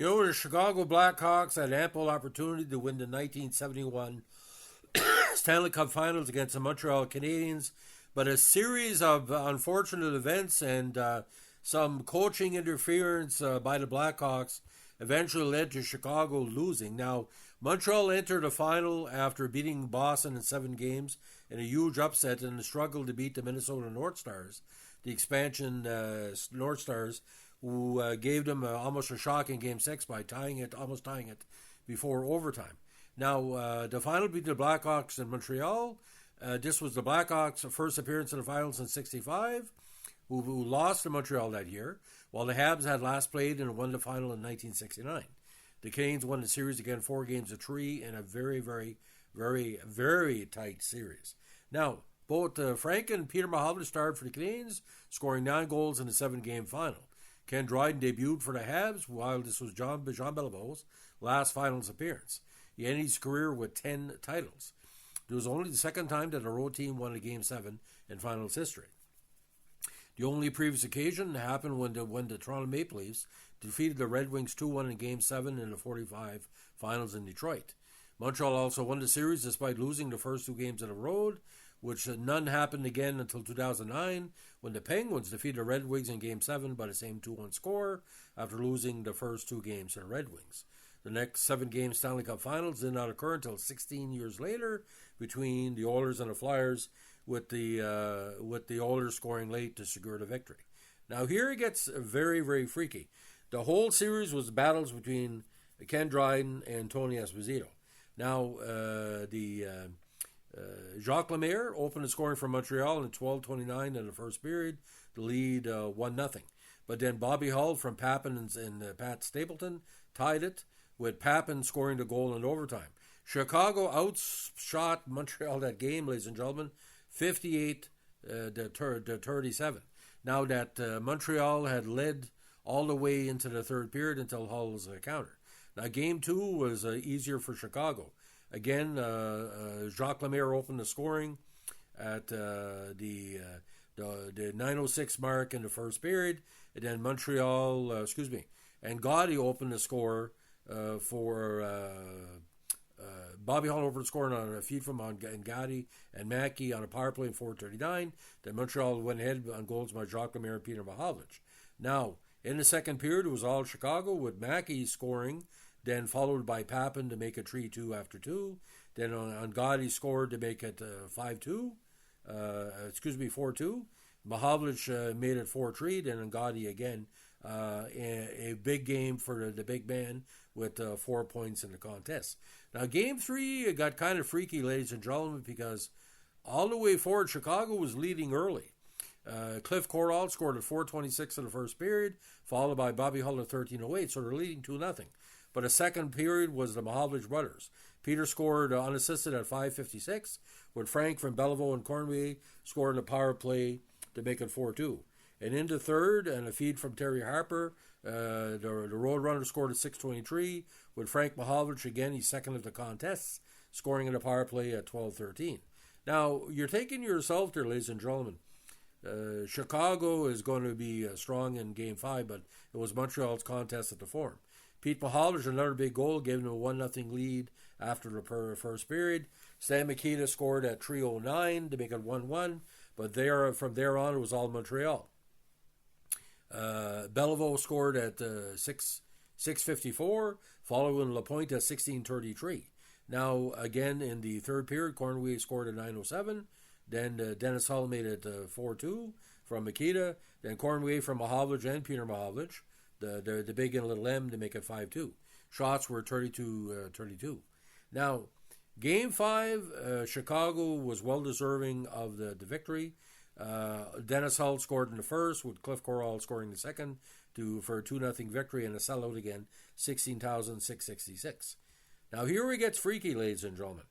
The Chicago Blackhawks had ample opportunity to win the 1971 Stanley Cup Finals against the Montreal Canadiens, but a series of unfortunate events and some coaching interference by the Blackhawks eventually led to Chicago losing. Now, Montreal entered the final after beating Boston in 7 games in a huge upset and struggled to beat the Minnesota North Stars, the expansion North Stars, who gave them almost a shocking Game 6 by almost tying it before overtime. Now, the final beat the Blackhawks in Montreal. This was the Blackhawks' first appearance in the finals in '65, who lost to Montreal that year, while the Habs had last played and won the final in 1969. The Canadiens won the series again 4-3 in a very, very, very, very tight series. Now, both Frank and Peter Mahovlich starred for the Canadiens, scoring 9 goals in the 7-game final. Ken Dryden debuted for the Habs, while this was Jean Beliveau's last finals appearance. He ended his career with 10 titles. It was only the second time that a road team won a Game 7 in finals history. The only previous occasion happened when the Toronto Maple Leafs defeated the Red Wings 2-1 in Game 7 in the 45 finals in Detroit. Montreal also won the series despite losing the first 2 games on the road, which none happened again until 2009 when the Penguins defeated the Red Wings in Game 7 by the same 2-1 score after losing the first 2 games to the Red Wings. The next 7-game Stanley Cup Finals did not occur until 16 years later between the Oilers and the Flyers, with the Oilers scoring late to secure the victory. Now here it gets very, very freaky. The whole series was battles between Ken Dryden and Tony Esposito. Now Jacques Lemaire opened the scoring for Montreal in 12:29 in the first period to lead 1-0. But then Bobby Hull from Papin and Pat Stapleton tied it, with Papin scoring the goal in overtime. Chicago outshot Montreal that game, ladies and gentlemen, 58 to 37. Now that Montreal had led all the way into the third period until Hull's counter. Now Game 2 was easier for Chicago. Again, Jacques Lemaire opened the scoring at the 9:06 mark in the first period, and then and Gotti opened the score for Bobby Hull opened the scoring on a feed from Gotti and Mackey on a power play in 4:39. Then Montreal went ahead on goals by Jacques Lemaire and Peter Mahovlich. Now, in the second period, it was all Chicago, with Mackey scoring, then followed by Papin to make it 3-2 after 2. Then on Gotti scored to make it 4-2. Mahovlich made it 4-3. Then on Gotti again, a big game for the big man with 4 points in the contest. Now, Game 3 got kind of freaky, ladies and gentlemen, because all the way forward, Chicago was leading early. Cliff Corral scored at 4:26 in the first period, followed by Bobby Hull at 13:08, so they're leading 2-0. But the second period was the Mahovlich brothers. Peter scored unassisted at 5:56, with Frank from Beliveau and Cornway scoring a power play to make it 4-2. And into third, and a feed from Terry Harper, the Roadrunner scored at 6:23, with Frank Mahovlich, again, he's second of the contests, scoring in a power play at 12:13. Now, you're taking yourself there, ladies and gentlemen. Chicago is going to be strong in Game 5, but it was Montreal's contest at the Forum. Pete Mahovlich, another big goal, gave them a 1-0 lead after the first period. Stan Mikita scored at 3:09 to make it 1-1, but from there on, it was all Montreal. Beliveau scored at 6:54, following Lapointe at 16:33. Now, again, in the third period, Cornway scored at 9:07. Then Dennis Hull made it 4-2 from Mikita. Then Cornway from Mahovlich and Peter Mahovlich, the big and little M, to make it 5-2. Shots were 32. Now, Game 5, Chicago was well deserving of the victory. Dennis Hull scored in the first, with Cliff Corral scoring the second for a 2-0 victory and a sellout again, 16,666. Now here it gets freaky, ladies and gentlemen.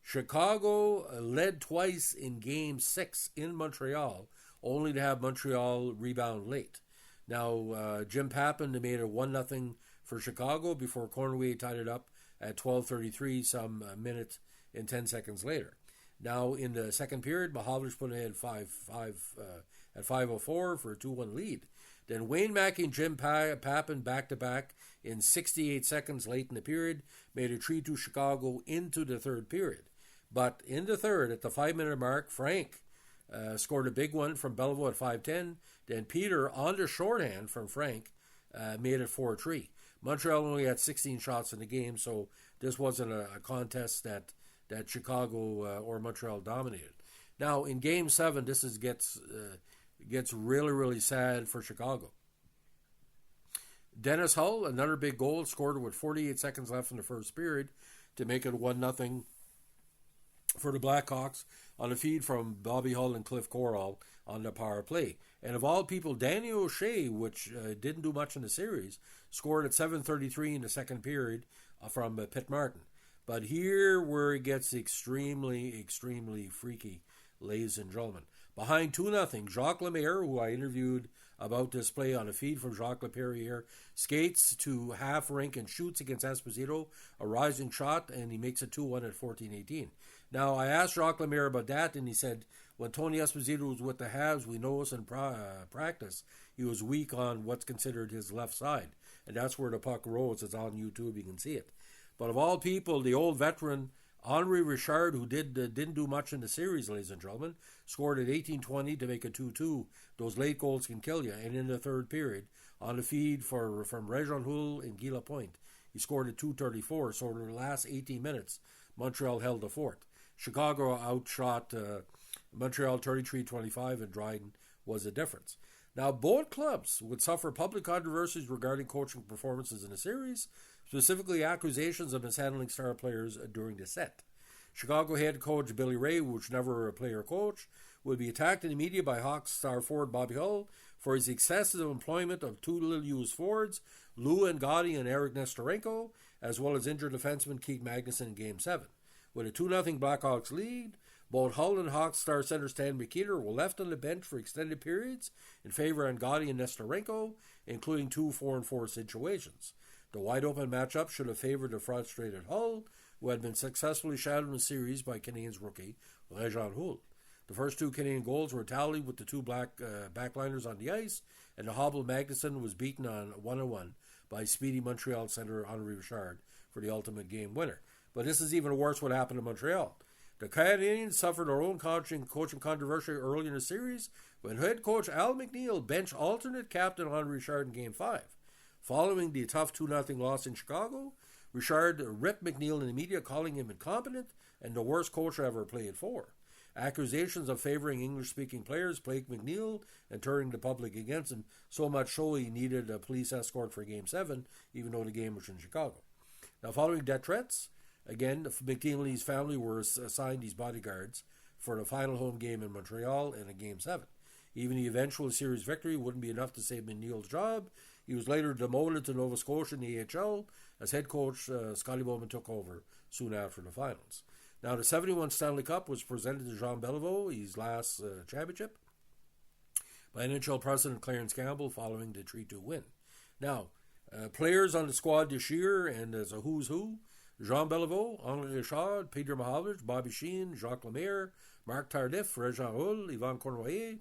Chicago led twice in Game 6 in Montreal, only to have Montreal rebound late. Now, Jim Papin made it 1-0 for Chicago before Cornway tied it up at 12:33, some minute and 10 seconds later. Now, in the second period, Mahovlich put ahead at 5:04 for a 2-1 lead. Then Wayne Mackey and Jim Pappen back-to-back in 68 seconds late in the period made a 3-2 Chicago into the third period. But in the third, at the 5-minute mark, Frank scored a big one from Beliveau at 5:10. Then Peter, on the shorthand from Frank, made it 4-3. Montreal only had 16 shots in the game, so this wasn't a contest that Chicago or Montreal dominated. Now, in Game 7, this gets really, really sad for Chicago. Dennis Hull, another big goal, scored with 48 seconds left in the first period to make it 1-0 for the Blackhawks on a feed from Bobby Hull and Cliff Corral on the power play. And of all people, Danny O'Shea, which didn't do much in the series, scored at 7:33 in the second period from Pitt Martin. But here where it gets extremely, extremely freaky, ladies and gentlemen. Behind 2-0, Jacques Lemaire, who I interviewed about this play on a feed from Jacques Laperriere, skates to half rink and shoots against Esposito, a rising shot, and he makes it 2-1 at 14:18. Now, I asked Jacques Lemaire about that, and he said, when Tony Esposito was with the Habs, we noticed in practice he was weak on what's considered his left side, and that's where the puck rolls. It's on YouTube, you can see it. But of all people, the old veteran Henri Richard, who didn't do much in the series, ladies and gentlemen, scored at 18:20 to make it 2-2. Those late goals can kill you. And in the third period, on the feed from Réjean Houle and Guy Lapointe, he scored at 2:34. So in the last 18 minutes, Montreal held the fort. Chicago outshot Montreal 33-25, and Dryden was the difference. Now, both clubs would suffer public controversies regarding coaching performances in the series, specifically accusations of mishandling star players during the set. Chicago head coach Billy Ray, who was never a player coach, would be attacked in the media by Hawks star forward Bobby Hull for his excessive employment of two little-used forwards, Lou Gotti and Eric Nestorenko, as well as injured defenseman Keith Magnuson in Game 7. With a 2-0 Blackhawks lead, both Hull and Hawks star center Stan McKeeter were left on the bench for extended periods in favor of Gotti and Nestorenko, including 2 4-on-4 situations. The wide-open matchup should have favored the frustrated Hull, who had been successfully shadowed in the series by Canadiens rookie Réjean Houle. The first 2 Canadian goals were tallied with the 2 black backliners on the ice, and the hobbled Magnuson was beaten on 1-1 by speedy Montreal center Henri Richard for the ultimate game winner. But this is even worse what happened to Montreal. The Canadiens suffered their own coaching controversy early in the series when head coach Al McNeil benched alternate captain Henri Richard in Game 5. Following the tough 2-0 loss in Chicago, Richard ripped McNeil in the media, calling him incompetent and the worst coach I ever played for. Accusations of favoring English-speaking players plagued McNeil and turning the public against him, so much so he needed a police escort for Game 7, even though the game was in Chicago. Now, following death threats, again, McNeil and his family were assigned these bodyguards for the final home game in Montreal and in Game 7. Even the eventual series victory wouldn't be enough to save McNeil's job. He was later demoted to Nova Scotia in the AHL as head coach Scotty Bowman took over soon after the finals. Now, the 71 Stanley Cup was presented to Jean Beliveau, his last championship, by NHL President Clarence Campbell following the 3-2 win. Now, players on the squad this year, and as a who's who, Jean Beliveau, Henri Richard, Peter Mahovlich, Bobby Sheehan, Jacques Lemaire, Marc Tardif, Réjean Houle, Yvan Cournoyer,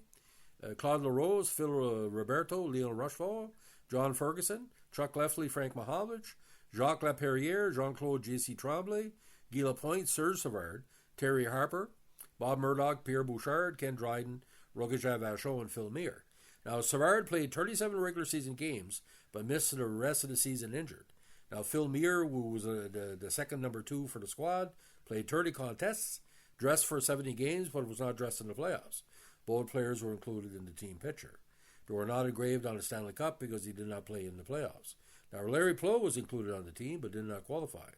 Claude Larose, Phil Roberto, Leon Rochefort, John Ferguson, Chuck Lefley, Frank Mahovlich, Jacques Laperriere, Jean-Claude J.C. Tremblay, Guy Lapointe, Serge Savard, Terry Harper, Bob Murdoch, Pierre Bouchard, Ken Dryden, Roger Vachon, and Phil Meir. Now, Savard played 37 regular season games, but missed the rest of the season injured. Now, Phil Meir, who was the second number 2 for the squad, played 30 contests, dressed for 70 games, but was not dressed in the playoffs. Both players were included in the team picture. They were not engraved on the Stanley Cup because he did not play in the playoffs. Now, Larry Plow was included on the team, but did not qualify.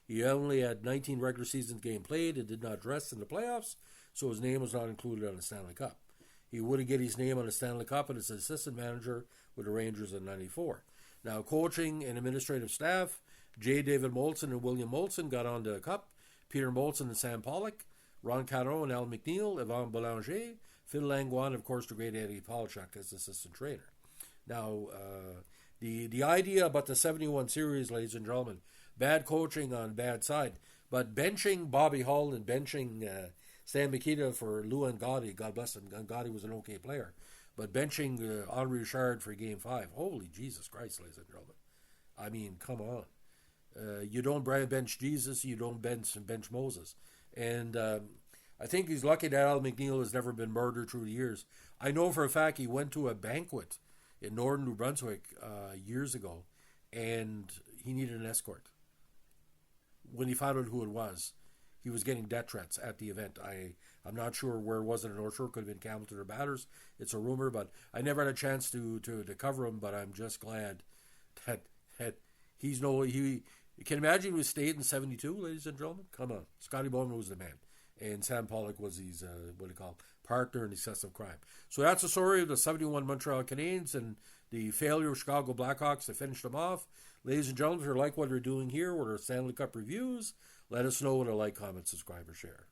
He only had 19 regular season games played and did not dress in the playoffs, so his name was not included on the Stanley Cup. He would get his name on the Stanley Cup and as assistant manager with the Rangers in '94. Now, coaching and administrative staff, J. David Molson and William Molson got on the Cup, Peter Molson and Sam Pollock, Ron Caron and Al McNeil, Yvan Boulanger, Phil Langlois, of course, the great Eddie Polchak as assistant trainer. Now, the idea about the 71 series, ladies and gentlemen, bad coaching on bad side, but benching Bobby Hull and benching Stan Mikita for Lou and Gotti, God bless him, Gotti was an okay player, But benching Henri Richard for Game 5, holy Jesus Christ, ladies and gentlemen. I mean, come on. You don't bench Jesus, you don't bench Moses. And I think he's lucky that Al McNeil has never been murdered through the years. I know for a fact he went to a banquet in northern New Brunswick years ago, and he needed an escort. When he found out who it was, he was getting death threats at the event. I'm not sure where it was in the North Shore. It could have been Campbellton or Batters. It's a rumor, but I never had a chance to cover him. But I'm just glad that he's you can imagine he was stayed in '72, ladies and gentlemen. Come on, Scotty Bowman was the man, and Sam Pollock was his partner in excessive crime. So that's the story of the '71 Montreal Canadiens and the failure of Chicago Blackhawks to finish them off. Ladies and gentlemen, if you like what we're doing here with our Stanley Cup reviews, let us know with a like, comment, subscribe, or share.